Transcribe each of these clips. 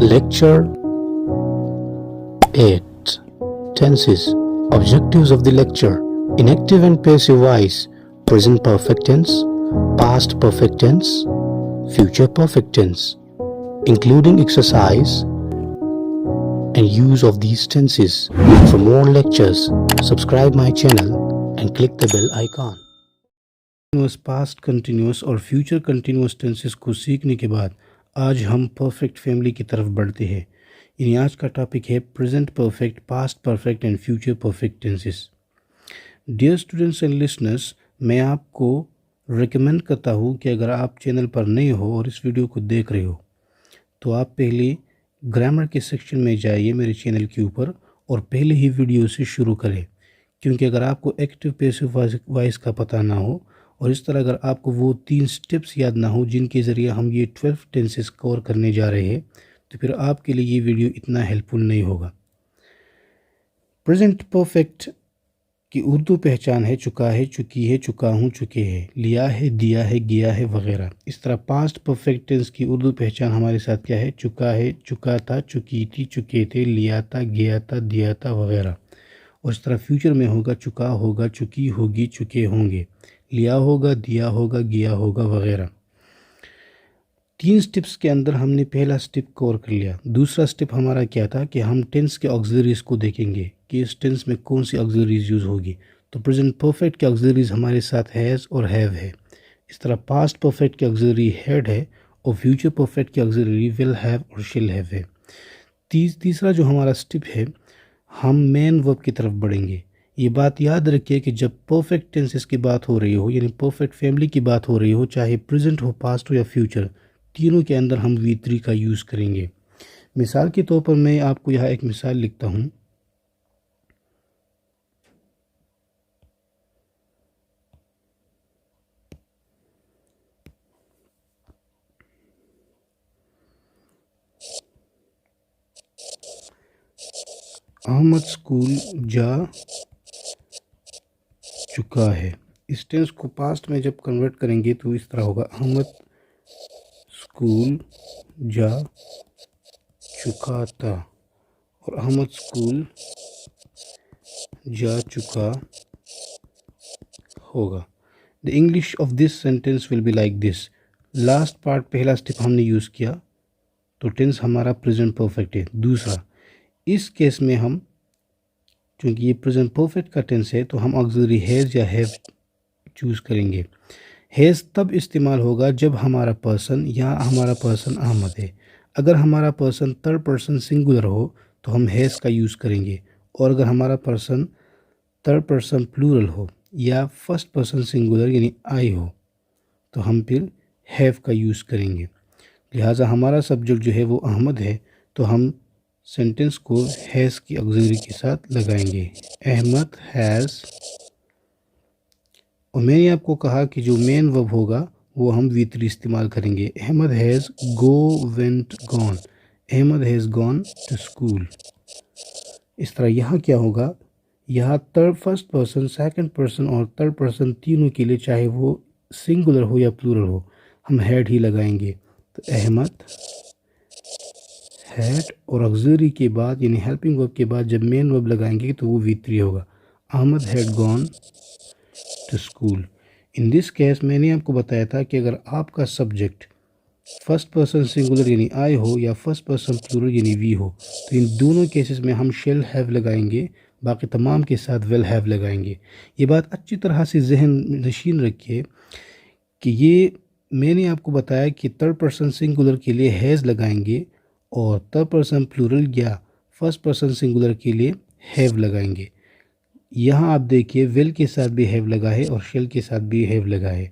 Lecture 8. Tenses. Objectives of the lecture. In active and passive voice. Present perfect tense, past perfect tense, future perfect tense, including exercise and use of these tenses. For more lectures, subscribe my channel and click the bell icon. Past continuous और future continuous tenses को सीखने के बाद आज हम perfect family की तरफ बढ़ते हैं। यानी आज का टॉपिक है present perfect, past perfect and future perfect tenses. Dear students and listeners, मैं आपको रिकमेंड करता हूँ कि अगर आप चैनल पर नए हो और इस वीडियो को देख रहे हो तो आप पहले ग्रामर के सेक्शन में जाइए मेरे चैनल के ऊपर और पहले ही वीडियो से शुरू करें, क्योंकि अगर आपको एक्टिव पैसिव वॉइस का पता ना हो और इस तरह अगर आपको वो 3 स्टेप्स याद ना हो जिनके ज़रिए हम ये 12 टेंसेस कवर करने जा रहे हैं, तो फिर आपके लिए ये वीडियो इतना हेल्पफुल नहीं होगा। प्रेजेंट परफेक्ट की उर्दू पहचान है चुका है, चुकी है, चुका हूँ, चुके हैं, लिया है, दिया है, गया है वगैरह। इस तरह पास्ट परफेक्ट टेंस की उर्दू पहचान हमारे साथ क्या है? चुका है, चुका था, चुकी थी, चुके थे, लिया था, गया था, दिया था वगैरह। और इस तरह फ्यूचर में होगा चुका होगा, चुकी होगी, चुके होंगे, लिया होगा, दिया होगा, गया होगा वगैरह। 3 स्टेप्स के अंदर हमने पहला स्टेप कवर कर लिया। दूसरा स्टेप हमारा क्या था कि हम टेंस के ऑक्सिलरीज को देखेंगे कि इस टेंस में कौन सी ऑक्सिलरीज यूज़ होगी। तो प्रेजेंट परफेक्ट के ऑक्सिलरीज हमारे साथ हैज़ और हैव है। इस तरह पास्ट परफेक्ट की ऑक्सिलरी हैड है और फ्यूचर परफेक्ट की ऑक्सिलरी विल हैव और शिल हैव है। तीसरा जो हमारा स्टेप है, हम मेन वर्ब की तरफ बढ़ेंगे। ये बात याद रखिए कि जब परफेक्ट टेंसेस की बात हो रही हो, यानी परफेक्ट फैमिली की बात हो रही हो, चाहे प्रेजेंट हो, पास्ट हो या फ्यूचर, तीनों के अंदर हम V3 का यूज़ करेंगे। मिसाल के तौर पर मैं आपको यहाँ एक मिसाल लिखता हूँ। अहमद स्कूल जा चुका है। इस टेंस को पास्ट में जब कन्वर्ट करेंगे तो इस तरह होगा, अहमद स्कूल जा चुका था और अहमद स्कूल जा चुका होगा। The English of this sentence will be like this. Last part पहला स्टेप हमने यूज़ किया तो टेंस हमारा प्रेजेंट परफेक्ट है। दूसरा, इस केस में हम चूँकि ये प्रेजेंट परफेक्ट का टेंस है तो हम ऑक्सिलरी हैज़ या हैव चूज़ करेंगे। हैज़ तब इस्तेमाल होगा जब हमारा पर्सन या हमारा पर्सन अहमद है। अगर हमारा पर्सन थर्ड पर्सन सिंगुलर हो तो हम हैज़ का यूज़ करेंगे, और अगर हमारा पर्सन थर्ड पर्सन प्लूरल हो या फर्स्ट पर्सन सिंगुलर यानी आई हो तो हम फिर हैव का यूज़ करेंगे। लिहाजा हमारा सब्जेक्ट जो है वो अहमद है तो हम सेंटेंस को हैज़ की ऑक्सिलरी के साथ लगाएंगे, अहमद हैज़। और मैंने आपको कहा कि जो मेन वर्ब होगा वो हम V3 इस्तेमाल करेंगे। Ahmed has go went gone, Ahmed has gone to school. इस तरह यहाँ क्या होगा, यहाँ फर्स्ट पर्सन, सेकंड पर्सन और थर्ड पर्सन तीनों के लिए, चाहे वो सिंगुलर हो या प्लूरल हो, हम हैड ही लगाएंगे। तो अहमद हैड और ऑक्सिलरी के बाद यानी हेल्पिंग वर्ब के बाद जब मेन वर्ब लगाएंगे तो वो V3 होगा, Ahmed had gone to school. In this case मैंने आपको बताया था कि अगर आपका सब्जेक्ट फर्स्ट पर्सन सिंगुलर यानी आई हो या फर्स्ट पर्सन प्लूरल यानी वी हो तो इन दोनों केसेस में हम शेल हैव लगाएंगे, बाकी तमाम के साथ विल हैव लगाएंगे। ये बात अच्छी तरह से जहन नशीन रखिए कि ये मैंने आपको बताया कि थर्ड पर्सन सिंगुलर के लिए हैज़ लगाएंगे और थर्ड पर्सन प्लूरल या फर्स्ट पर्सन सिंगुलर के लिए हैव लगाएंगे। यहाँ आप देखिए विल के साथ भी हैव लगा है और शेल के साथ भी हैव लगा है।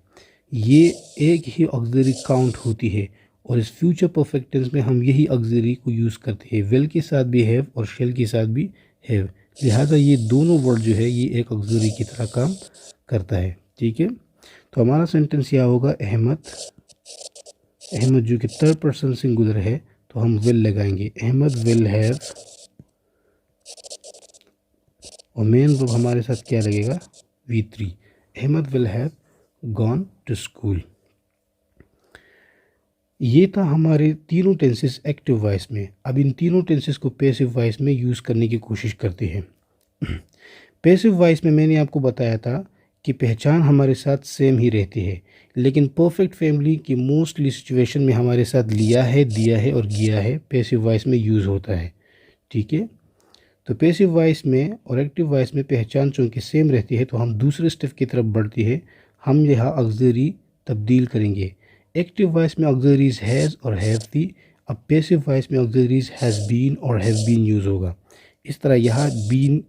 ये एक ही ऑक्सिलरी काउंट होती है और इस फ्यूचर परफेक्ट टेंस में हम यही ऑक्सिलरी को यूज़ करते हैं, विल के साथ भी हैव और शेल के साथ भी हैव। लिहाजा ये दोनों वर्ड जो है ये एक ऑक्सिलरी की तरह काम करता है। ठीक है, तो हमारा सेंटेंस यह होगा, अहमद जो कि थर्ड पर्सन सिंगुलर है तो हम विल लगाएंगे, अहमद विल हैव, और मेन वर्ब हमारे साथ क्या लगेगा, V3, Ahmed will have gone to school. ये था हमारे तीनों टेंसेस एक्टिव वॉइस में। अब इन तीनों टेंसेस को पैसिव वॉइस में यूज़ करने की कोशिश करते हैं। पैसिव वॉइस में मैंने आपको बताया था कि पहचान हमारे साथ सेम ही रहती है, लेकिन परफेक्ट फैमिली की मोस्टली सिचुएशन में हमारे साथ लिया है, दिया है और गया है पैसिव वॉइस में यूज़ होता है। ठीक है, तो पैसिव वॉइस में और एक्टिव वॉइस में पहचान चूँकि सेम रहती है तो हम दूसरे स्टेप की तरफ बढ़ती है। हम यहाँ ऑक्सिलरी तब्दील करेंगे। एक्टिव वॉइस में ऑक्सिलरीज हैज़ और हैव थी। अब पैसिव वॉइस में ऑक्सिलरीज हैज़ बीन और हैव बीन यूज़ होगा। इस तरह यहाँ बीन,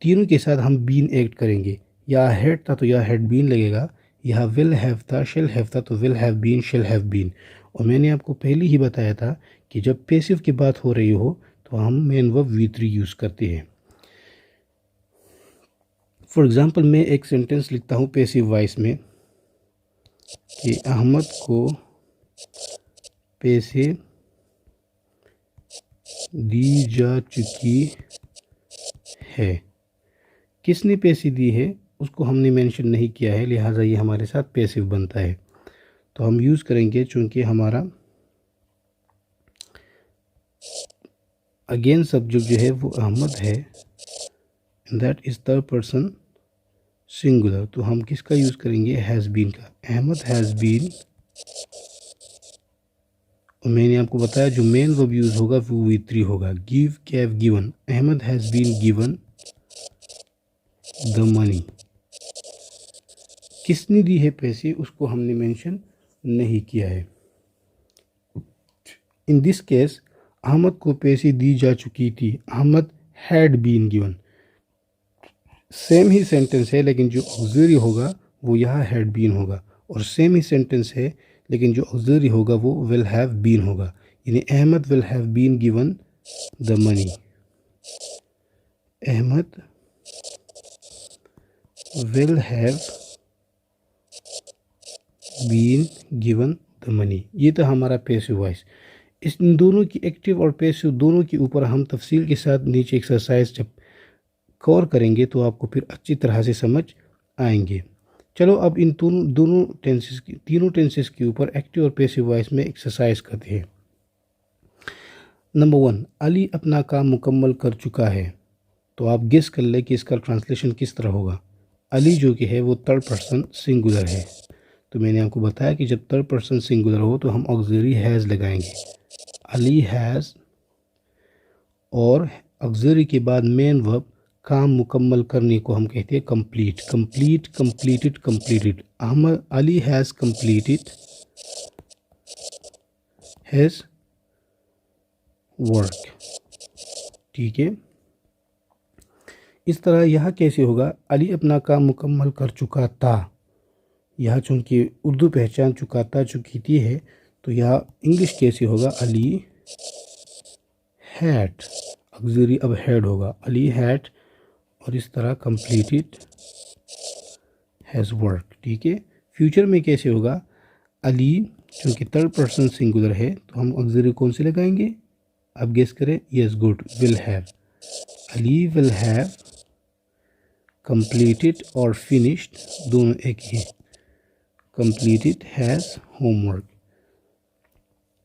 तीनों के साथ हम बीन ऐड करेंगे। यहाँ हैड था तो यहाँ हैड बीन लगेगा, यहाँ विल हैव था, शेल हैव था तो will have been, shall have been. और मैंने आपको पहले ही बताया था कि जब पैसिव की बात हो रही हो तो हम मेन वर्ब V3 यूज़ करते हैं। फॉर एग्ज़ाम्पल मैं एक सेंटेंस लिखता हूँ पैसिव वॉइस में कि अहमद को पैसे दी जा चुकी है। किसने पैसे दी है उसको हमने मेंशन नहीं किया है, लिहाजा ये हमारे साथ पैसिव बनता है। तो हम यूज़ करेंगे चूँकि हमारा अगेन सब्जेक्ट जो है वो अहमद है, that is third person singular, तो हम किसका यूज़ करेंगे, हैज़ बीन का। अहमद हैज़ बीन, और मैंने आपको बताया जो मेन वर्ब यूज़ होगा वो V3 होगा। Give, gave, given. Ahmed has been given the money. किसने दी है पैसे उसको हमने मेंशन नहीं किया है। इन दिस केस अहमद को पैसे दी जा चुकी थी, Ahmed had been given. Same ही सेंटेंस है लेकिन जो ऑक्सिलरी होगा वो यहाँ हैड बीन होगा, और सेम ही सेंटेंस है लेकिन जो ऑक्सिलरी होगा वो विल हैव बीन होगा। यानी Ahmed will have been given the money. Ahmed will have been given the money. ये तो हमारा पैसिव वॉइस। इन दोनों की, एक्टिव और पैसिव दोनों के ऊपर हम तफसील के साथ नीचे एक्सरसाइज जब कवर करेंगे तो आपको फिर अच्छी तरह से समझ आएंगे। चलो अब इन दोनों टेंसेस की, तीनों टेंसेस के ऊपर एक्टिव और पैसिव वॉइस में एक्सरसाइज करते हैं। नंबर 1, अली अपना काम मुकम्मल कर चुका है। तो आप गेस कर ले कि इसका ट्रांसलेशन किस तरह होगा। अली जो कि है वो थर्ड पर्सन सिंगुलर है, तो मैंने आपको बताया कि जब थर्ड पर्सन सिंगुलर हो तो हम ऑक्सिलरी हैज़ लगाएंगे। अली हैज़, और ऑक्सिलरी के बाद मेन वर्ब काम मुकम्मल करने को हम कहते हैं complete. Complete, completed, completed. Ahmed, Ali has completed has work. ठीक है, इस तरह यहाँ कैसे होगा, अली अपना काम मुकम्मल कर चुका था। यहाँ चूँकि उर्दू पहचान चुका था, चुकी थी है, तो यहाँ इंग्लिश कैसे होगा, अली हैड, ऑक्सिलरी अब हैड होगा, अली हैड, और इस तरह कंप्लीटेड हैज़ वर्क। ठीक है, फ्यूचर में कैसे होगा, अली चूँकि थर्ड पर्सन सिंगुलर है तो हम ऑक्सिलरी कौन से लगाएंगे, अब गेस करें। Yes, good, will have. Ali will have completed और फिनिश्ड दोनों एक ही, कंप्लीटेड हैज़ होमवर्क।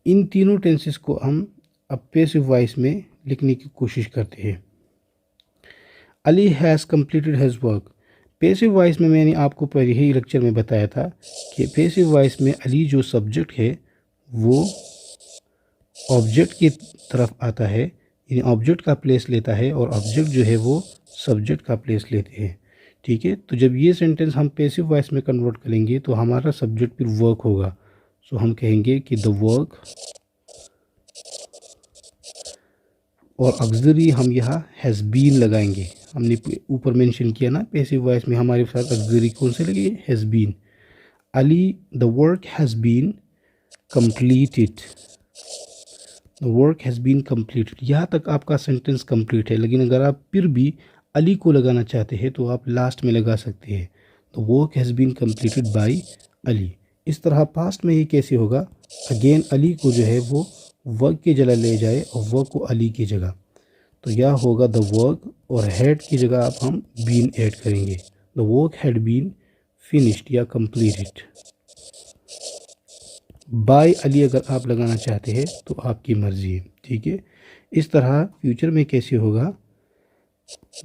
इन तीनों टेंसेस को हम अब पैसिव वॉइस में लिखने की कोशिश करते हैं। Ali has completed has work. Passive voice में मैंने आपको पहले ही लेक्चर में बताया था कि पैसिव वॉइस में अली जो सब्जेक्ट है वो ऑब्जेक्ट की तरफ आता है, यानी ऑब्जेक्ट का प्लेस लेता है, और ऑब्जेक्ट जो है वो सब्जेक्ट का प्लेस लेते हैं। ठीक है, तो जब ये सेंटेंस हम पैसिव वॉइस में कन्वर्ट करेंगे तो हमारा सब्जेक्ट फिर वर्क होगा। सो हम कहेंगे कि द वर्क, और ऑक्सिलरी हम यहाँ हैज़ बीन लगाएंगे। हमने ऊपर मेंशन किया ना पैसिव वॉइस में हमारे साथ ऑक्सिलरी कौन से लगे, has been. Ali, the work has been completed, the work has been completed. यहाँ तक आपका सेंटेंस कंप्लीट है, लेकिन अगर आप फिर भी अली को लगाना चाहते हैं तो आप लास्ट में लगा सकते हैं, the work has been completed by Ali. इस तरह पास्ट में ये कैसे होगा, अगेन अली को जो है वो वर्क की जगह ले जाए और वर्क को अली की जगह, तो यह होगा द वर्क, और हैड की जगह आप हम बीन ऐड करेंगे, the work had been finished या कंप्लीटेड। बाय अली अगर आप लगाना चाहते हैं तो आपकी मर्जी है, ठीक है। इस तरह फ्यूचर में कैसे होगा,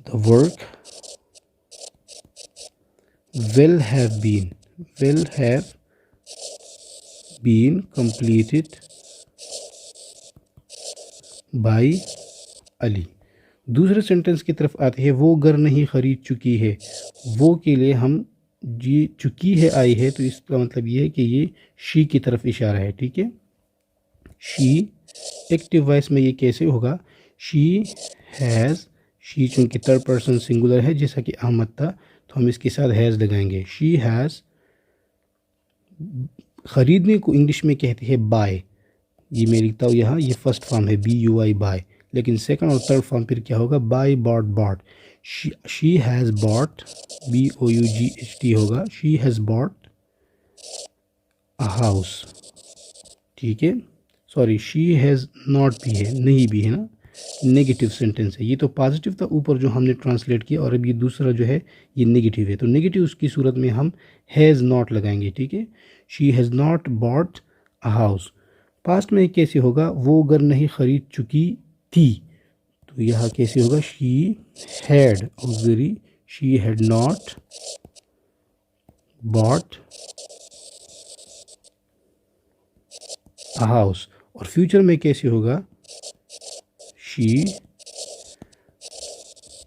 the work will have been completed by Ali. दूसरे सेंटेंस की तरफ आते हैं, वो घर नहीं खरीद चुकी है। वो के लिए हम जी चुकी है आई है, तो इसका मतलब ये है कि ये शी की तरफ इशारा है, ठीक है। शी एक्टिव वॉइस में ये कैसे होगा, शी हैज़, शी चूँकि थर्ड पर्सन सिंगुलर है जैसा कि अहमद था, तो हम इसके साथ हैज़ लगाएंगे। शी हैज़, ख़रीदने को इंग्लिश में कहते हैं बाय, ये मैं लिखता हूँ यहाँ, ये फर्स्ट फॉर्म है BUY बाय, लेकिन सेकंड और थर्ड फॉर्म फिर क्या होगा, buy bought bought. She has bought, BOUGHT होगा, she has bought a house, ठीक है। सॉरी, शी हैज़ नॉट भी है, नहीं भी है ना, नेगेटिव सेंटेंस है। ये तो पॉजिटिव था ऊपर जो हमने ट्रांसलेट किया, और अब ये दूसरा जो है ये नेगेटिव है, तो नेगेटिव की सूरत में हम हैज़ नॉट लगाएंगे, ठीक है। She has not bought a house. Past में कैसे होगा, वो घर नहीं खरीद चुकी थी, तो यहाँ कैसे होगा, she had, auxiliary she had not bought a house. और फ्यूचर में कैसे होगा, she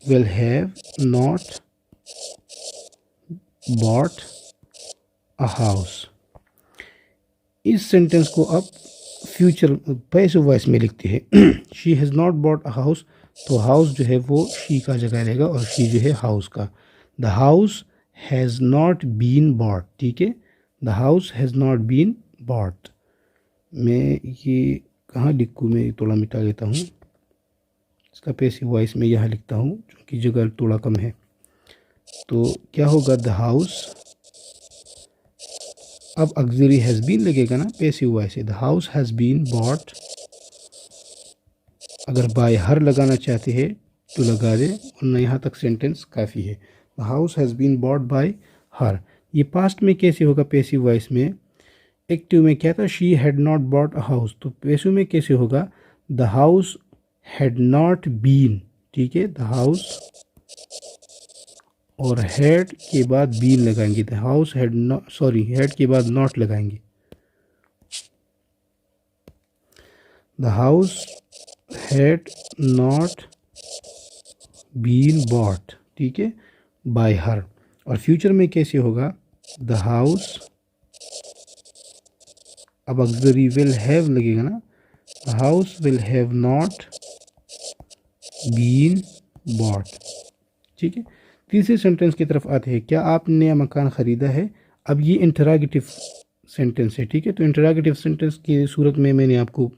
will have not bought a house। इस सेंटेंस को अब फ्यूचर पैसिव वॉइस में लिखते हैं। She has not bought a house, तो हाउस जो है वो शी का जगह रहेगा और शी जो है हाउस का। The house has not been bought, ठीक है, the house has not been bought. मैं ये कहाँ लिखूँ, मैं थोड़ा मिटा लेता हूँ, इसका पैसिव वॉइस में यहाँ लिखता हूँ क्योंकि जगह थोड़ा कम है। तो क्या होगा, द हाउस, अब ऑक्सिलरी हैज़ बीन लगेगा ना पैसिव वॉइस है, the house has been bought. अगर बाय हर लगाना चाहते हैं तो लगा दे, वरना यहाँ तक सेंटेंस काफ़ी है। The house has been bought by her. ये पास्ट में कैसे होगा पैसिव वॉइस में, एक्टिव में क्या था, she had not bought a house, तो पैसिव में कैसे होगा, the house had not been, ठीक है, द हाउस और हैड के बाद बीन लगाएंगे, the house had not, sorry had के बाद नॉट लगाएंगे, the house had not been bought, ठीक है, बाय हर। और फ्यूचर में कैसे होगा, द हाउस, अब ऑक्सिलरी विल हैव लगेगा ना, the house will have not been bought, ठीक है। तीसरे सेंटेंस की तरफ आते हैं, क्या आपने नया मकान ख़रीदा है। अब ये इंटरागेटिव सेंटेंस है, ठीक है। तो इंटरागेटिव सेंटेंस की सूरत में मैंने आपको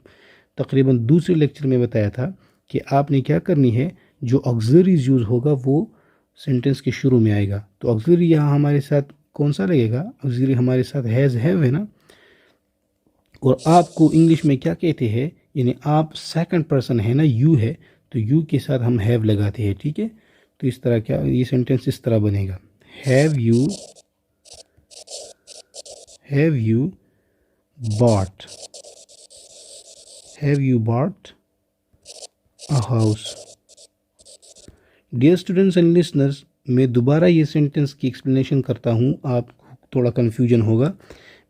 तकरीबन दूसरे लेक्चर में बताया था कि आपने क्या करनी है, जो ऑक्सिलरीज यूज़ होगा वो सेंटेंस के शुरू में आएगा। तो ऑक्सिलरी यहाँ हमारे साथ कौन सा लगेगा, ऑक्सिलरी हमारे साथ हैज़ हैव है ना, और आपको इंग्लिश में क्या कहते हैं, यानी आप सेकंड पर्सन है ना, यू है, तो यू के साथ हम हैव लगाते हैं, ठीक है। तो इस तरह क्या, ये सेंटेंस इस तरह बनेगा, have you bought, have you bought a house. Dear students and listeners, मैं दोबारा ये सेंटेंस की एक्सप्लेनेशन करता हूँ, आपको थोड़ा कन्फ्यूजन होगा।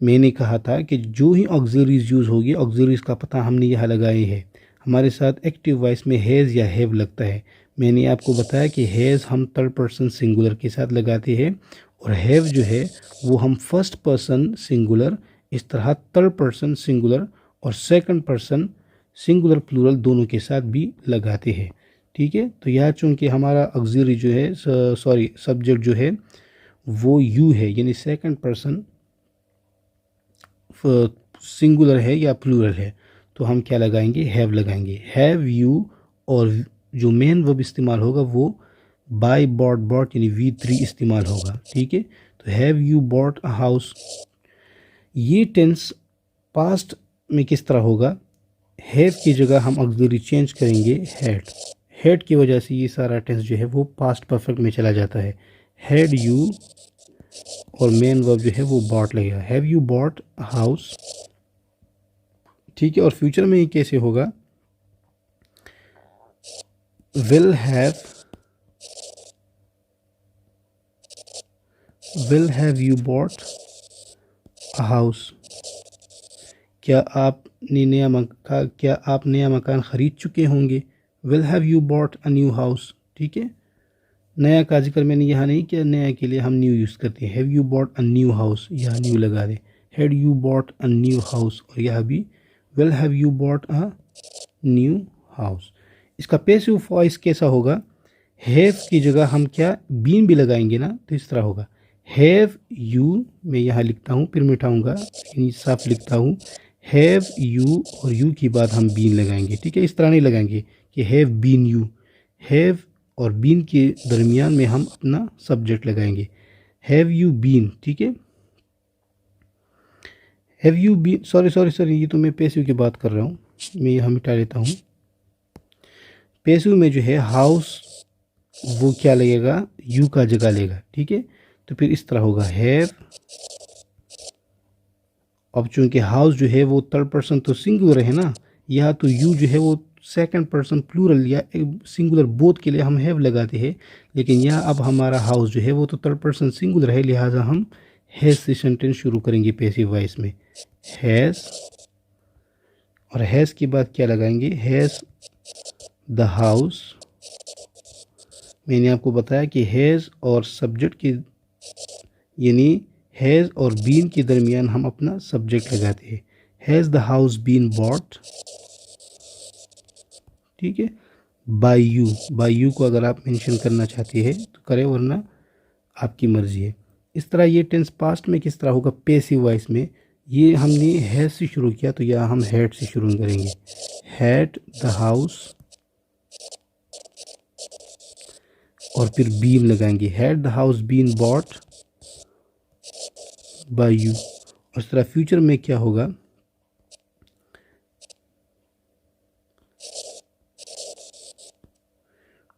मैंने कहा था कि जो ही ऑक्सिलरीज यूज़ होगी, ऑक्सिलरीज का पता हमने यहाँ लगाए है। हमारे साथ एक्टिव वॉइस में हैज़ या हैव लगता है। मैंने आपको बताया कि हैज़ हम थर्ड पर्सन सिंगुलर के साथ लगाते हैं, और हैव जो है वो हम फर्स्ट पर्सन सिंगुलर, इस तरह थर्ड पर्सन सिंगुलर और सेकंड पर्सन सिंगुलर प्लूरल दोनों के साथ भी लगाते हैं, ठीक है। तो यह चूँकि हमारा ऑक्सिलरी जो है, सॉरी सब्जेक्ट जो है वो यू है, यानी सेकंड पर्सन सिंगुलर है या प्लूरल है, तो हम क्या लगाएंगे, हैव लगाएंगे। हैव यू, और जो मेन वर्ब इस्तेमाल होगा वो बाय बॉट बॉट यानी V3 इस्तेमाल होगा, ठीक है। तो have you bought a house, ये टेंस पास्ट में किस तरह होगा, हैव की जगह हम ऑक्सिलरी चेंज करेंगे हैड की वजह से ये सारा टेंस जो है वो पास्ट परफेक्ट में चला जाता है। हैड यू और मेन वर्ब जो है वो बॉट लगेगा, have you bought a house, ठीक है। और फ्यूचर में ये कैसे होगा, will have you bought a house, क्या आप नया मकान ख़रीद चुके होंगे। will have you bought a new house, ठीक है। नया का जिक्र मैंने यहाँ नहीं किया, नया के लिए हम न्यू यूज़ करते हैं। have you bought a new house, यहाँ न्यू लगा दे। had you bought a new house, और यहाँ भी will have you bought a new house। इसका पैसिव वॉइस कैसा होगा, हैव की जगह हम क्या बीन भी लगाएंगे ना, तो इस तरह होगा हैव यू, मैं यहाँ लिखता हूँ फिर मिटाऊंगा, साफ लिखता हूँ हैव यू, और यू की बाद हम बीन लगाएंगे, ठीक है। इस तरह नहीं लगाएंगे कि हैव बीन यू, हैव और बीन के दरमियान में हम अपना सब्जेक्ट लगाएंगे, हैव यू बीन, ठीक है। हैव यू बीन, सॉरी, ये तो मैं पैसिव की बात कर रहा हूँ, मैं यहाँ मिटा लेता हूँ। पैसिव में जो है हाउस वो क्या लगेगा, यू का जगह लेगा, ठीक है। तो फिर इस तरह होगा हैव, अब चूंकि हाउस जो है वो थर्ड पर्सन तो सिंगुलर है ना, या तो यू जो है वो सेकंड पर्सन प्लूरल या सिंगुलर बोथ के लिए हम हैव लगाते हैं, लेकिन यहाँ अब हमारा हाउस जो है वो तो थर्ड पर्सन सिंगुलर है, लिहाजा हम हैज़ से सेंटेंस शुरू करेंगे पैसिव वॉइस में, हैज़, और हैज़ के बाद क्या लगाएंगे, हैज़ द हाउस। मैंने आपको बताया कि हैज़ और सब्जेक्ट की यानी हैज़ और बीन के दरमियान हम अपना सब्जेक्ट लगाते हैं, has the house been bought, ठीक है। बाय यू को अगर आप मेंशन करना चाहते हैं तो करें, वरना आपकी मर्ज़ी है। इस तरह ये टेंस पास्ट में किस तरह होगा पैसिव वॉइस में, ये हमने हैज़ से शुरू किया तो यहाँ हम हैड से शुरू करेंगे, हैड द हाउस, और फिर बीन लगाएंगे, had the house been bought by you. उस तरह फ्यूचर में क्या होगा,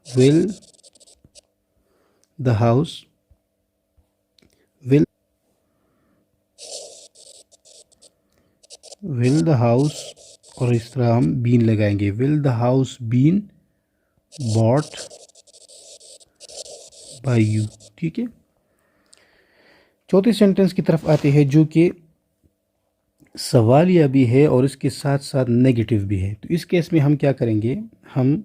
will the house और इस तरह हम बीन लगाएंगे, will the house been bought by you, ठीक है। चौथे सेंटेंस की तरफ आते हैं जो कि सवालिया भी है और इसके साथ साथ नेगेटिव भी है। तो इस केस में हम क्या करेंगे, हम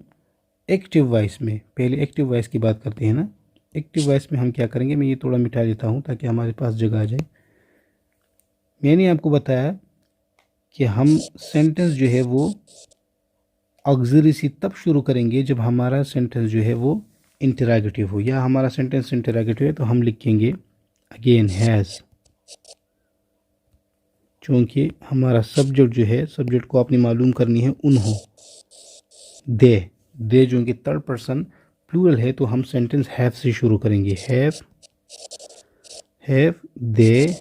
एक्टिव वॉइस में, पहले एक्टिव वॉइस की बात करते हैं ना। एक्टिव वॉइस में हम क्या करेंगे, मैं ये थोड़ा मिटा देता हूँ ताकि हमारे पास जगह आ जाए। मैंने आपको बताया कि हम सेंटेंस जो है वो ऑक्सिलरी से तब शुरू करेंगे जब हमारा सेंटेंस जो है वो इंटरोगेटिव हो, या हमारा सेंटेंस इंटरोगेटिव है तो हम लिखेंगे अगेन हैज़, क्योंकि हमारा सब्जेक्ट जो है, सब्जेक्ट को आपने मालूम करनी है उन्हों, दे जो कि थर्ड पर्सन प्लूरल है तो हम सेंटेंस हैव से शुरू करेंगे, हैव दे,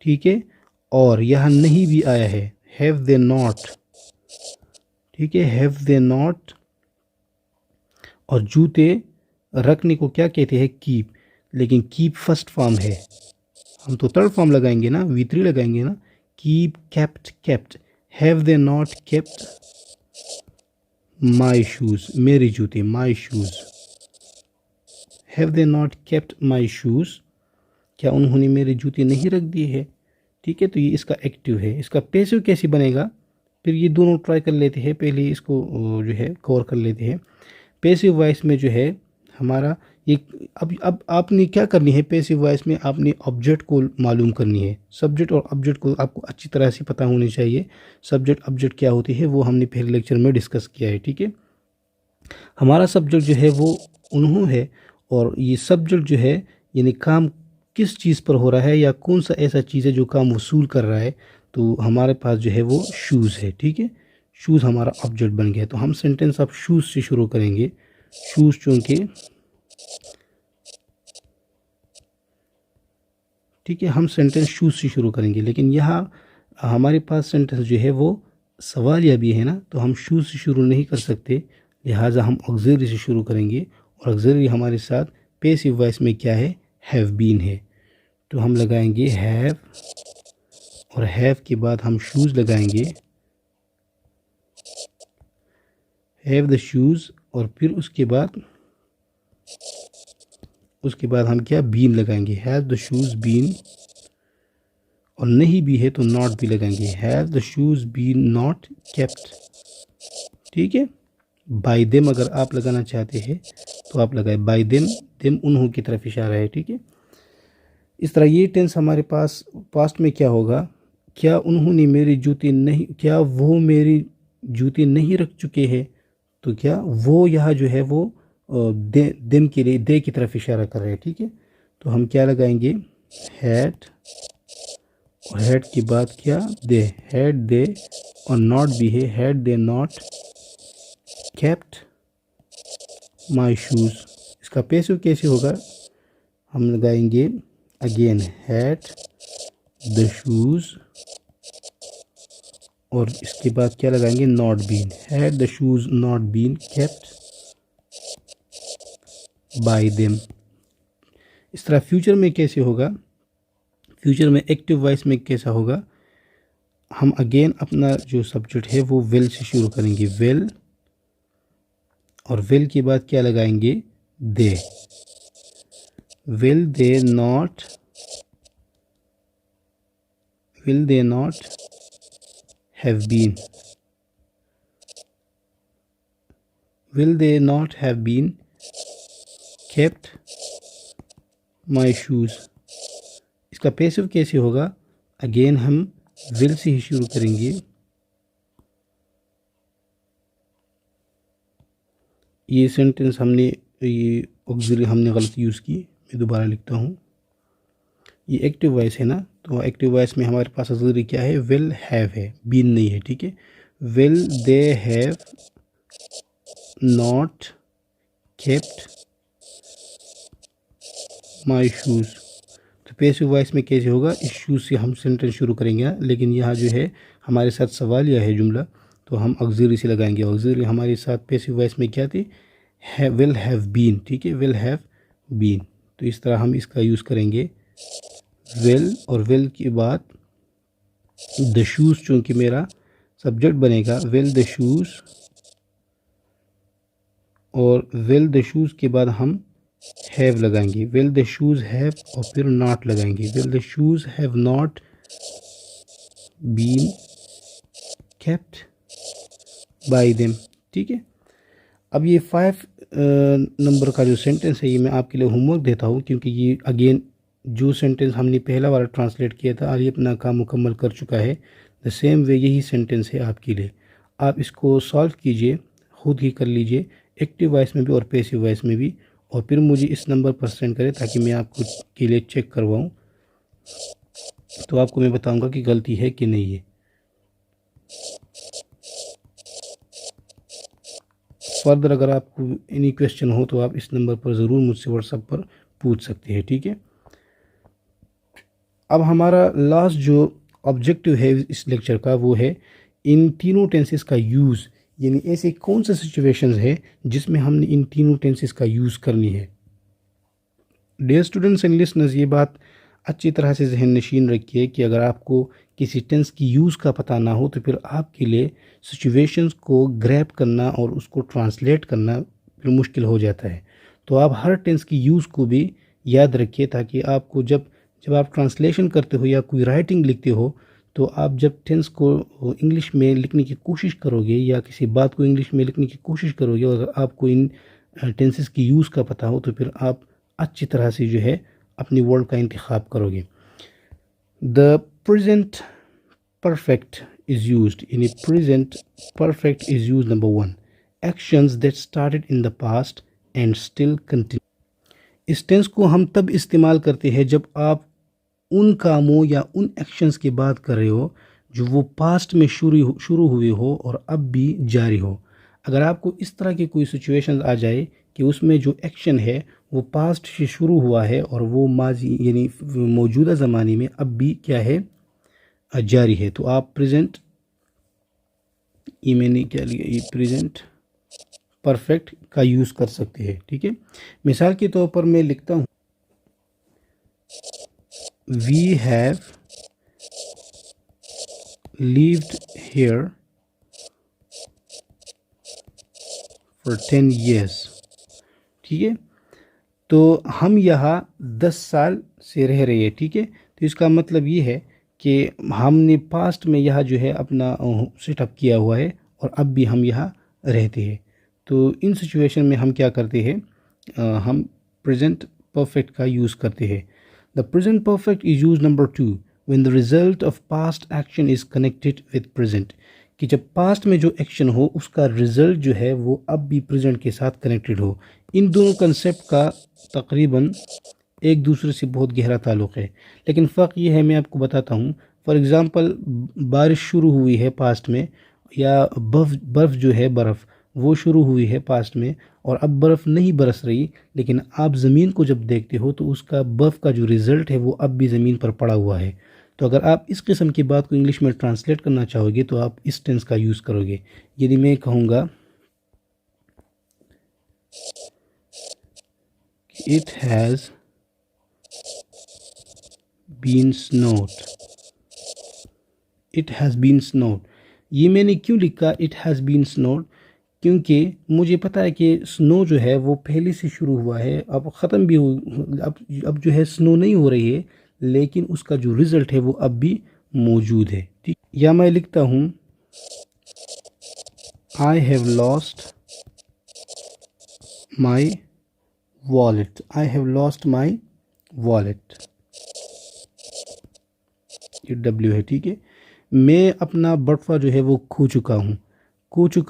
ठीक है। और यहाँ नहीं भी आया है, हैव दे नॉट, ठीक है, हैव दे नॉट। और जूते रखने को क्या कहते हैं, कीप, लेकिन कीप फर्स्ट फॉर्म है, हम तो थर्ड फॉर्म लगाएंगे ना, V3 लगाएंगे ना, keep, kept, have they not kept my shoes, मेरे जूते, माई shoes, have they not kept my shoes, क्या उन्होंने मेरे जूते नहीं रख दिए हैं, ठीक है। तो ये इसका एक्टिव है। इसका पैसिव कैसे बनेगा, फिर ये दोनों ट्राई कर लेते हैं, पहले इसको जो है कवर कर लेते हैं। पैसिव वॉइस में जो है हमारा ये, अब आपने क्या करनी है पैसिव वॉइस में, आपने ऑब्जेक्ट को मालूम करनी है। सब्जेक्ट और ऑब्जेक्ट को आपको अच्छी तरह से पता होनी चाहिए, सब्जेक्ट ऑब्जेक्ट क्या होती है वो हमने पहले लेक्चर में डिस्कस किया है, ठीक है। हमारा सब्जेक्ट जो है वो उन्हों है, और ये सब्जेक्ट जो है यानी काम किस चीज़ पर हो रहा है या कौन सा ऐसा चीज़ है जो काम वसूल कर रहा है, तो हमारे पास जो है वो शूज़ है, ठीक है। शूज़ हमारा ऑब्जेक्ट बन गया, तो हम सेंटेंस अब शूज़ से शुरू करेंगे। शूज़ चूँकि, ठीक है, हम सेंटेंस शूज़ से शुरू करेंगे, लेकिन यहाँ हमारे पास सेंटेंस जो है वो सवालिया भी है ना, तो हम शूज़ से शुरू नहीं कर सकते, लिहाजा हम ऑक्सिलरी से शुरू करेंगे। और ऑक्सिलरी हमारे साथ पैसिव वॉइस में क्या है, हैव बीन है, तो हम लगाएंगे हैव और हैव के बाद हम शूज़ लगाएंगे, हैव द शूज़, और फिर उसके बाद हम क्या, बीन लगाएंगे, हैव द शूज़ बीन, और नहीं भी है तो नॉट भी लगाएंगे, have the shoes been not kept. ठीक है, बाय देम अगर आप लगाना चाहते हैं तो आप लगाए बाय देम, देम उन्हों की तरफ इशारा है। ठीक है, इस तरह ये टेंस हमारे पास पास्ट में क्या होगा, क्या उन्होंने मेरी जूती नहीं, क्या वो मेरी जूती नहीं रख चुके हैं, तो क्या वो यहाँ जो है वो देम के लिए दे की तरफ इशारा कर रहे हैं। ठीक है, तो हम क्या लगाएंगे, हैड, और हैड के बाद क्या, दे, हैड दे, और नॉट भी है, had they not kept my shoes. इसका पैसिव कैसे होगा, हम लगाएंगे अगेन हैड द शूज़, और इसके बाद क्या लगाएंगे, not been, had the shoes not been kept by them. इस तरह फ्यूचर में कैसे होगा, फ्यूचर में एक्टिव वॉइस में कैसा होगा, हम अगेन अपना जो सब्जेक्ट है वो विल से शुरू करेंगे, विल, और विल के बाद क्या लगाएंगे, they, will they not have been, will they not have been kept my shoes। इसका पैसिव कैसे होगा, अगेन हम will से ही शुरू करेंगे, ये सेंटेंस हमने, ये ऑक्सिलरी हमने गलत यूज़ की, मैं दोबारा लिखता हूँ, ये एक्टिव वॉइस है ना, तो एक्टिव वॉइस में हमारे पास ऑक्सिलरी क्या है, विल हैव है, बीन नहीं है। ठीक है, will they have not kept my shoes. तो पैसिव वॉइस में कैसे होगा, इस शूज़ से हम सेंटेंस शुरू करेंगे, लेकिन यहाँ जो है हमारे साथ सवालिया है जुमला, तो हम ऑक्सिलरी से लगाएंगे। ऑक्सिलरी हमारे साथ पैसिव वॉइस में क्या थी, विल हैव बीन। ठीक है, विल हैव बीन, तो इस तरह हम इसका यूज़ करेंगे, विल, और विल के बाद द शूज़ चूँकि मेरा सब्जेक्ट बनेगा, विल द शूज़, और विल द शूज़ के बाद हम हैव लगाएंगे, विल द शूज़ हैव, और फिर नॉट लगाएंगे, will the shoes have not been kept by them. ठीक है, अब ये 5 नंबर का जो सेंटेंस है ये मैं आपके लिए होमवर्क देता हूँ, क्योंकि ये अगेन जो सेंटेंस हमने पहला वाला ट्रांसलेट किया था, आज ये अपना काम मुकम्मल कर चुका है। द सेम वे यही सेंटेंस है आपके लिए, आप इसको सॉल्व कीजिए, खुद ही कर लीजिए, एक्टिव वॉइस में भी और पैसिव वॉइस में भी, और फिर मुझे इस नंबर पर सेंड करें ताकि मैं आपको के लिए चेक करवाऊँ, तो आपको मैं बताऊँगा कि गलती है कि नहीं है। फर्दर अगर आपको एनी क्वेश्चन हो तो आप इस नंबर पर ज़रूर मुझसे व्हाट्सएप पर पूछ सकते हैं। ठीक है, अब हमारा लास्ट जो ऑब्जेक्टिव है इस लेक्चर का वो है इन तीनों टेंसेस का यूज़, यानी ऐसे कौन से सिचुएशंस है जिसमें हमने इन तीनों टेंसेस का यूज़ करनी है। डियर स्टूडेंट्स एंड लिसनर्स, ये बात अच्छी तरह से जहन नशीन रखिए कि अगर आपको किसी टेंस की यूज़ का पता ना हो तो फिर आपके लिए सिचुएशंस को ग्रैब करना और उसको ट्रांसलेट करना फिर मुश्किल हो जाता है। तो आप हर टेंस की यूज़ को भी याद रखिए ताकि आपको जब आप ट्रांसलेशन करते हो या कोई राइटिंग लिखते हो तो आप जब टेंस को इंग्लिश में लिखने की कोशिश करोगे या किसी बात को इंग्लिश में लिखने की कोशिश करोगे और अगर आपको इन टेंसेस की यूज़ का पता हो तो फिर आप अच्छी तरह से जो है अपनी वर्ड का इंतखाब करोगे। The present perfect is used, यानी present perfect is use number 1, actions that started in the past and still continue. इस टेंस को हम तब इस्तेमाल करते हैं जब आप उन कामों या उन एक्शंस की बात कर रहे हो जो वो पास्ट में शुरू हुए हो और अब भी जारी हो। अगर आपको इस तरह की कोई सिचुएशन आ जाए कि उसमें जो एक्शन है वो पास्ट से शुरू हुआ है और वो माजी यानी मौजूदा ज़माने में अब भी क्या है, जारी है, तो आप प्रेजेंट, ये मैंने क्या लिया, ये प्रेजेंट परफेक्ट का यूज़ कर सकते हैं। ठीक है, मिसाल के तौर पर मैं लिखता हूँ, we have lived here for 10 years. ठीक है, तो हम यहाँ 10 साल से रह रहे हैं. ठीक है, तो इसका मतलब ये है कि हमने पास्ट में यहाँ जो है अपना सेटअप किया हुआ है और अब भी हम यहाँ रहते हैं. तो इन सिचुएशन में हम क्या करते हैं, हम प्रेजेंट परफेक्ट का यूज़ करते हैं. The present perfect is use number 2 when the result of past action is connected with present. कि जब पास्ट में जो एक्शन हो उसका रिजल्ट जो है वो अब भी प्रेजेंट के साथ कनेक्टेड हो. इन दोनों कंसेप्ट का तकरीबन एक दूसरे से बहुत गहरा ताल्लुक़ है, लेकिन फ़र्क ये है, मैं आपको बताता हूँ. फॉर एग्ज़ाम्पल, बारिश शुरू हुई है पास्ट में, या बर्फ़ जो है बर्फ़ वो शुरू हुई है पास्ट में, और अब बर्फ़ नहीं बरस रही, लेकिन आप ज़मीन को जब देखते हो तो उसका बर्फ़ का जो रिज़ल्ट है वो अब भी ज़मीन पर पड़ा हुआ है. तो अगर आप इस किस्म की बात को इंग्लिश में ट्रांसलेट करना चाहोगे तो आप इस टेंस का यूज़ करोगे. यदि मैं कहूँगा it has been snowed, it has been snowed, ये मैंने क्यों लिखा इट हैज़ बीन स्नोड, क्योंकि मुझे पता है कि स्नो जो है वो पहले से शुरू हुआ है, अब ख़त्म भी हो, अब जो है स्नो नहीं हो रही है, लेकिन उसका जो रिज़ल्ट है वो अब भी मौजूद है. ठीक, या मैं लिखता हूँ I have lost my wallet, I have lost my wallet, ये डब्ल्यू है. ठीक है, मैं अपना बटवा जो है वो खो चुका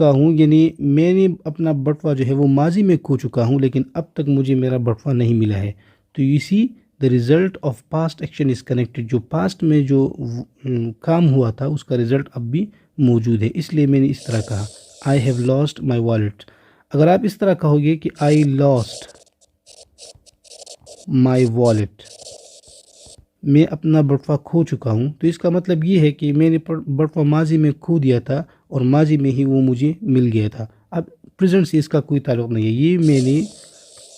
हूँ, यानी मैंने अपना बटवा जो है वो माजी में खो चुका हूँ, लेकिन अब तक मुझे मेरा बटवा नहीं मिला है. तो you see the result of past action is connected. जो पास्ट में जो काम हुआ था उसका रिज़ल्ट अब भी मौजूद है, इसलिए मैंने इस तरह कहा I have lost my wallet. अगर आप इस तरह कहोगे कि आई लॉस्ट माई वॉलेट, मैं अपना बटवा खो चुका हूँ, तो इसका मतलब ये है कि मैंने बटवा माजी में खो दिया था और माजी में ही वो मुझे मिल गया था. अब प्रेजेंट से इसका कोई ताल्लुक़ नहीं है, ये मैंने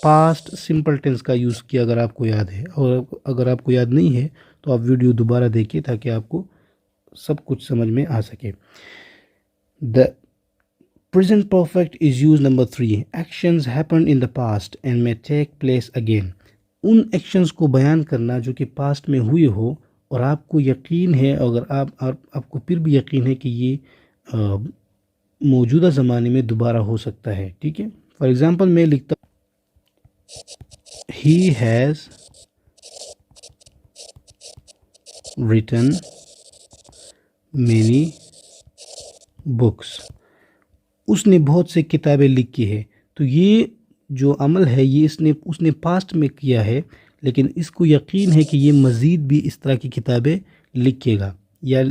पास्ट सिंपल टेंस का यूज़ किया, अगर आपको याद है. और अगर आपको याद नहीं है तो आप वीडियो दोबारा देखिए ताकि आपको सब कुछ समझ में आ सके. The present perfect is use number 3. Actions happen in the past and may take place again. उन एक्शंस को बयान करना जो कि पास्ट में हुए हो और आपको यकीन है, अगर आपको फिर भी यकीन है कि ये मौजूदा ज़माने में दोबारा हो सकता है. ठीक है, फॉर एग्ज़ाम्पल मैं लिखता he has written many books. उसने बहुत से किताबें लिखी है. तो ये जो अमल है ये उसने पास्ट में किया है, लेकिन इसको यकीन है कि ये मज़ीद भी इस तरह की किताबें लिखेगा, या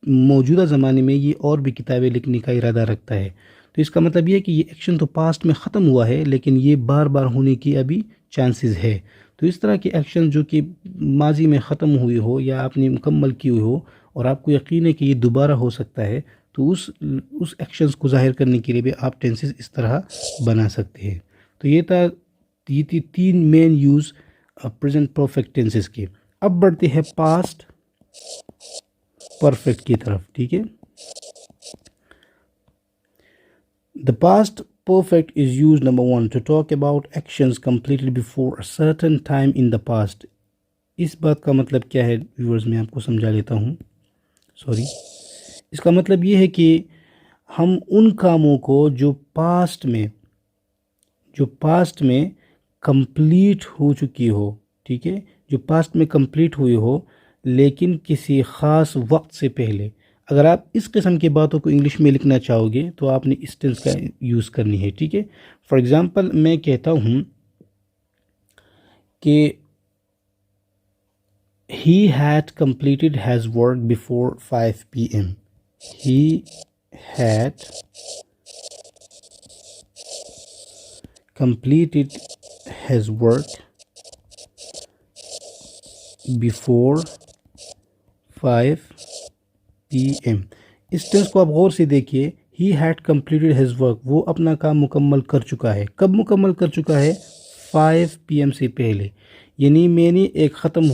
मौजूदा ज़माने में ये और भी किताबें लिखने का इरादा रखता है. तो इसका मतलब ये है कि ये एक्शन तो पास्ट में ख़त्म हुआ है, लेकिन ये बार बार होने की अभी चांसेस है. तो इस तरह के एक्शन जो कि माजी में ख़त्म हुई हो या आपने मुकम्मल की हुई हो और आपको यकीन है कि ये दोबारा हो सकता है, तो उस एक्शंस को ज़ाहिर करने के लिए भी आप टेंसेस इस तरह बना सकते हैं. तो ये थी 3 main use present perfect tenses के. अब बढ़ते हैं पास्ट परफेक्ट की तरफ. ठीक है, the past perfect is used number 1 to talk about actions completed before a certain time in the past. इस बात का मतलब क्या है व्यूअर्स, मैं आपको समझा लेता हूँ. सॉरी, इसका मतलब ये है कि हम उन कामों को जो पास्ट में कंप्लीट हो चुकी हो, ठीक है, जो पास्ट में कंप्लीट हुई हो लेकिन किसी ख़ास वक्त से पहले. अगर आप इस किस्म की बातों को इंग्लिश में लिखना चाहोगे तो आपने इस टेंस का यूज़ करनी है. ठीक है, फॉर एग्ज़ाम्पल मैं कहता हूँ कि he had completed his work before 5 p.m. he had completed his work before 5 p.m. इस टेंस को आप गौर से देखिए. He had completed his work, वो अपना काम मुकम्मल कर चुका है. कब मुकम्मल कर चुका है? 5 PM से पहले. यानी मैंने एक ख़त्म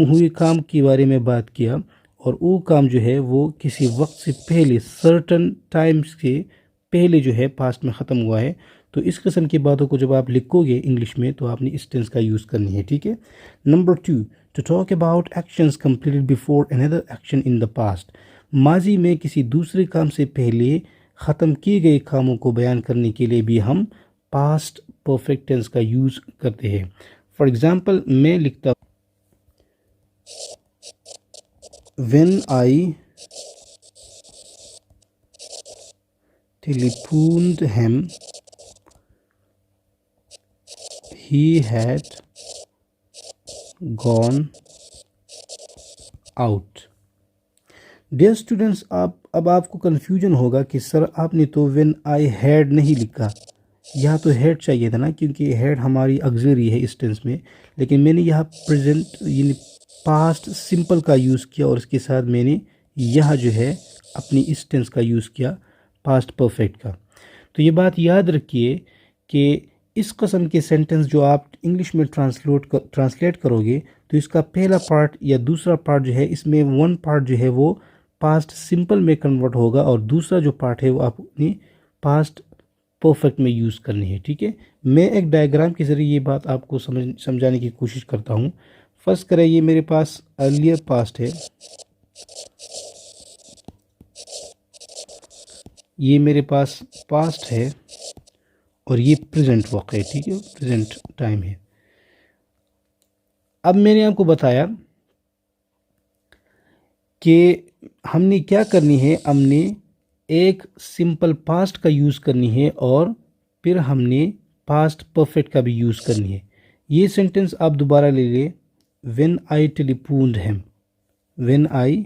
हुई काम के बारे में बात किया और वो काम जो है वो किसी वक्त से पहले, सर्टन टाइम्स के पहले जो है पास्ट में ख़त्म हुआ है। तो इस किस्म की बातों को जब आप लिखोगे इंग्लिश में तो आपने इस टेंस का यूज़ करनी है, ठीक है। Number 2, to talk about actions completed before another action in the past. माजी में किसी दूसरे काम से पहले ख़त्म किए गए कामों को बयान करने के लिए भी हम पास्ट परफेक्ट टेंस का यूज़ करते हैं। फॉर एग्ज़ाम्पल मैं लिखता when I telephoned him, he had gone out. Dear students, अब आपको कन्फ्यूजन होगा कि सर आपने तो व्हेन आई हैड नहीं लिखा, यहाँ तो हैड चाहिए था ना, क्योंकि हैड हमारी ऑक्सिलरी है इस टेंस में। लेकिन मैंने यहाँ प्रेजेंट यानी पास्ट सिंपल का यूज़ किया और इसके साथ मैंने यहाँ जो है अपनी इस टेंस का यूज़ किया, पास्ट परफेक्ट का। तो ये बात याद रखिए कि इस कस्म के सेंटेंस जो आप इंग्लिश में ट्रांसलेट करोगे तो इसका पहला पार्ट या दूसरा पार्ट जो है, इसमें वन पार्ट जो है वो पास्ट सिंपल में कन्वर्ट होगा और दूसरा जो पार्ट है वो आप अपनी पास्ट परफेक्ट में यूज़ करनी है, ठीक है। मैं एक डायग्राम के ज़रिए ये बात आपको समझाने की कोशिश करता हूँ। फर्स्ट करें, ये मेरे पास अर्लियर पास्ट है, ये मेरे पास पास्ट है और ये प्रेजेंट वक्त है, ठीक है, प्रेजेंट टाइम है। अब मैंने आपको बताया कि हमने क्या करनी है, हमने एक सिंपल पास्ट का यूज़ करनी है और फिर हमने पास्ट परफेक्ट का भी यूज़ करनी है। ये सेंटेंस आप दोबारा ले लें, when I telephoned him, when I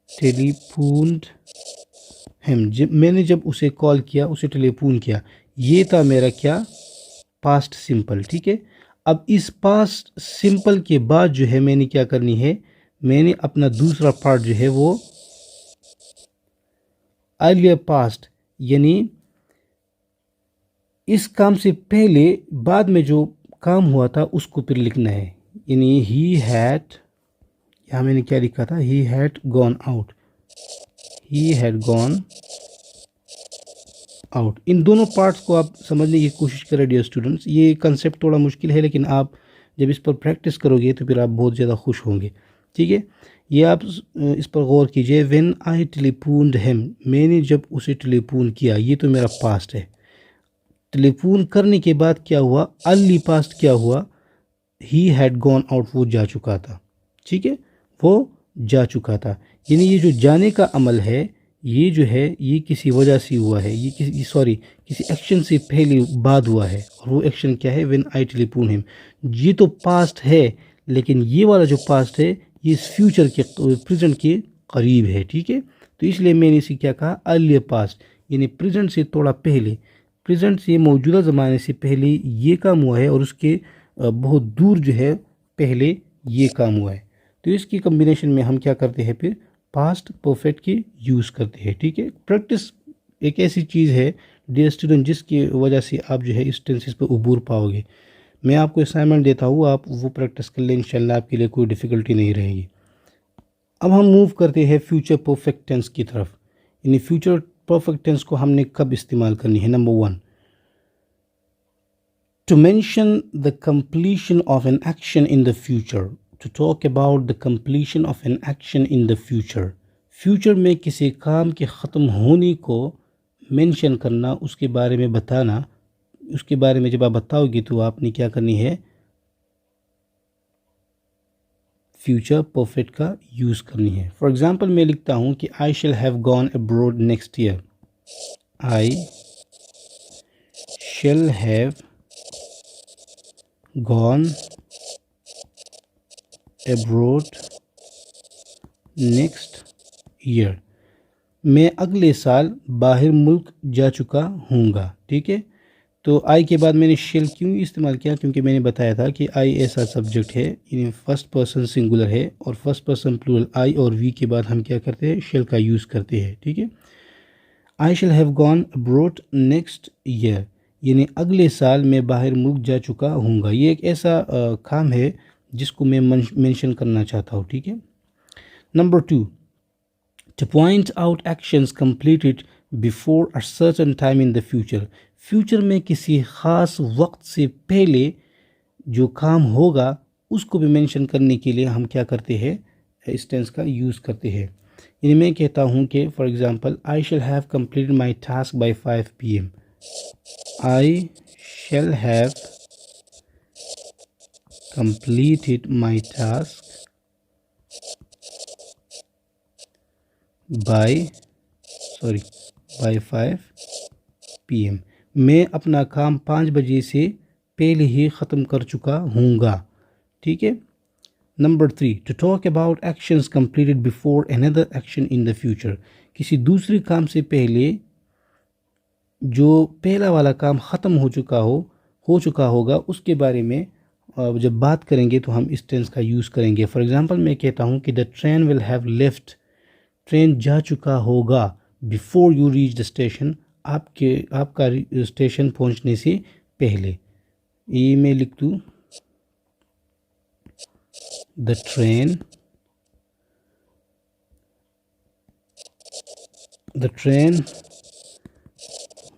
telephoned him, मैंने जब उसे कॉल किया, उसे टेलीफोन किया, ये था मेरा क्या, पास्ट सिंपल, ठीक है। अब इस पास्ट सिंपल के बाद जो है मैंने क्या करनी है, मैंने अपना दूसरा पार्ट जो है वो अर्लियर पास्ट यानी इस काम से पहले बाद में जो काम हुआ था उसको फिर लिखना है। यानी ही हैड, यहाँ मैंने क्या लिखा था, he had gone out, he had gone out. इन दोनों पार्ट्स को आप समझने की कोशिश करें डियर स्टूडेंट्स। ये कंसेप्ट थोड़ा मुश्किल है लेकिन आप जब इस पर प्रैक्टिस करोगे तो फिर आप बहुत ज़्यादा खुश होंगे, ठीक है। ये आप इस पर गौर कीजिए, व्हेन आई टेलीफोन्ड हिम, मैंने जब उसे टेलीफोन किया, ये तो मेरा पास्ट है। टेलीफोन करने के बाद क्या हुआ, अर्ली पास्ट क्या हुआ, ही हैड गॉन आउट, वो जा चुका था, ठीक है, वो जा चुका था। यानी ये जो जाने का अमल है ये जो है ये किसी वजह से हुआ है, ये किसी एक्शन से पहले बाद हुआ है और वो एक्शन क्या है, व्हेन आई टेलीफोन हिम। ये तो पास्ट है लेकिन ये वाला जो पास्ट है ये इस फ्यूचर के प्रेजेंट के करीब है, ठीक है। तो इसलिए मैंने इसे क्या कहा, अर्लियर पास्ट, यानी प्रेजेंट से थोड़ा पहले, प्रेजेंट से मौजूदा ज़माने से पहले ये काम हुआ है और उसके बहुत दूर जो है पहले ये काम हुआ है। तो इसकी कम्बिनेशन में हम क्या करते हैं, फिर पास्ट परफेक्ट की यूज़ करते हैं, ठीक है। प्रैक्टिस एक ऐसी चीज़ है डियर स्टूडेंट जिसकी वजह से आप जो है इस टेंसेस पर उबूर पाओगे। मैं आपको असाइनमेंट देता हूँ, आप वो प्रैक्टिस कर लें, इंशाल्लाह आपके लिए कोई डिफ़िकल्टी नहीं रहेगी। अब हम मूव करते हैं फ्यूचर परफेक्ट टेंस की तरफ। यानी फ्यूचर परफेक्ट टेंस को हमने कब इस्तेमाल करनी है। Number 1, to mention the completion of an action in the future, to talk about the completion of an action in the future। Future में किसी काम के ख़त्म होने को मेंशन करना, उसके बारे में बताना, उसके बारे में जब आप बताओगे तो आपने क्या करनी है, फ्यूचर परफेक्ट का यूज़ करनी है। फॉर एग्ज़ाम्पल मैं लिखता हूँ कि I shall have gone abroad next year, I shall have gone abroad next year, मैं अगले साल बाहर मुल्क जा चुका हूँगा, ठीक है। तो आई के बाद मैंने शेल क्यों इस्तेमाल किया, क्योंकि मैंने बताया था कि आई ऐसा सब्जेक्ट है, यानी फर्स्ट पर्सन सिंगुलर है और फर्स्ट पर्सन प्लूरल आई और वी के बाद हम क्या करते हैं, शेल का यूज़ करते हैं, ठीक है। I shall have gone abroad next year, यानी अगले साल मैं बाहर मुल्क जा चुका हूँगा। ये एक ऐसा काम है जिसको मैं मेंशन करना चाहता हूँ, ठीक है। Number 2, to point out actions completed before a certain time in the future. Future में किसी ख़ास वक्त से पहले जो काम होगा उसको भी मेंशन करने के लिए हम क्या करते हैं, इस टेंस का यूज़ करते हैं। यानी मैं कहता हूँ कि for example, I shall have completed my task by 5 PM। I shall have completed my task by 5 PM। मैं अपना काम 5 बजे से पहले ही ख़त्म कर चुका हूँगा, ठीक है। Number 3, to talk about actions completed before another action in the future. किसी दूसरे काम से पहले जो पहला वाला काम ख़त्म हो चुका होगा उसके बारे में जब बात करेंगे तो हम इस टेंस का यूज़ करेंगे। फॉर एग्जांपल, मैं कहता हूँ कि the train will have left, train जा चुका होगा, before you reach the station, आपका स्टेशन पहुंचने से पहले। ये मैं लिख दूँ, the train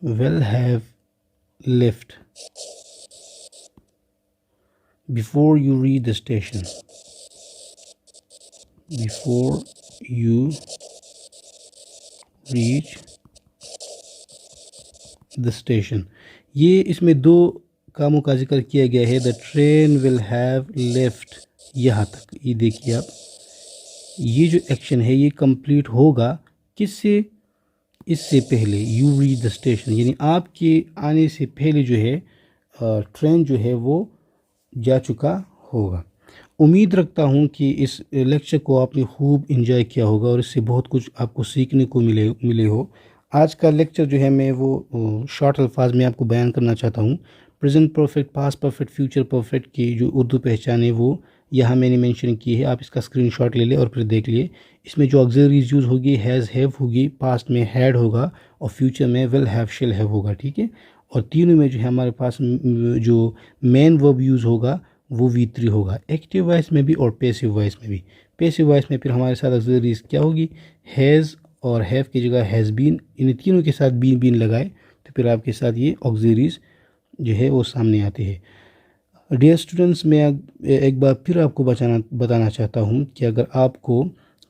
will have left before you reach the station. Before you reach the station. ये इसमें 2 कामों का जिक्र किया गया है। The train will have left, यहाँ तक ये देखिए आप, ये जो एक्शन है ये कंप्लीट होगा किससे, इससे पहले, यू रीच द स्टेशन, यानी आपके आने से पहले जो है ट्रेन जो है वो जा चुका होगा। उम्मीद रखता हूँ कि इस लेक्चर को आपने खूब एंजॉय किया होगा और इससे बहुत कुछ आपको सीखने को मिले हो। आज का लेक्चर जो है मैं वो शॉर्ट अल्फाज में आपको बयान करना चाहता हूँ। Present perfect, past perfect, future perfect की जो उर्दू पहचान है वो यहाँ मैंने मेंशन की है। आप इसका स्क्रीनशॉट ले लें और फिर देख लिए। इसमें जो ऑक्सिलरीज यूज़ होगी, हैज़, हैव होगी, पास्ट में हैड होगा और फ्यूचर में विल हैव, शिल हैव होगा, ठीक है। और तीनों में जो है हमारे पास जो मेन वर्ब यूज़ होगा वो V3 होगा, एक्टिव वॉइस में भी और पैसिव वॉइस में भी। पैसिव वॉइस में फिर हमारे साथ ऑक्सिलरीज क्या होगी, हैज़ और हैव की जगह हैज़ बीन, इन तीनों के साथ बीन लगाए तो फिर आपके साथ ये ऑक्सिलरीज जो है वो सामने आते हैं। डियर स्टूडेंट्स, मैं एक बार फिर आपको बताना चाहता हूँ कि अगर आपको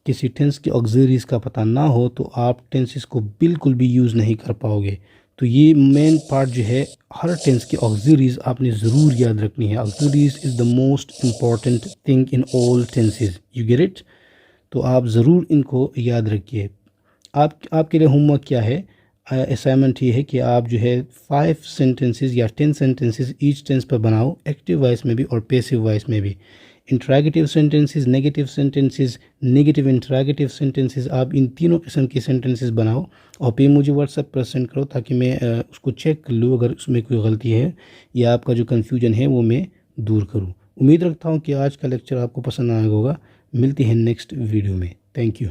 किसी टेंस के ऑक्सिलरीज का पता ना हो तो आप टेंसेस को बिल्कुल भी यूज़ नहीं कर पाओगे। तो ये मेन पार्ट जो है, हर टेंस की ऑक्सिलरीज आपने ज़रूर याद रखनी है। Auxiliaries is the most important thing in all tenses, you get it. तो आप ज़रूर इनको याद रखिए। आपके लिए होमवर्क क्या है, असाइनमेंट ये है कि आप जो है 5 सेंटेंसेस या 10 सेंटेंसेस ईच टेंस पर बनाओ, एक्टिव वॉइस में भी और पैसिव वॉइस में भी। Interrogative sentences, negative sentences, negative interrogative sentences, आप इन तीनों किस्म के सेंटेंसेस बनाओ और फिर मुझे व्हाट्सएप पर सेंड करो ताकि मैं उसको चेक कर लूँ अगर उसमें कोई गलती है या आपका जो कन्फ्यूजन है वो मैं दूर करूँ। उम्मीद रखता हूँ कि आज का लेक्चर आपको पसंद आया होगा। मिलती है नेक्स्ट वीडियो में। Thank you.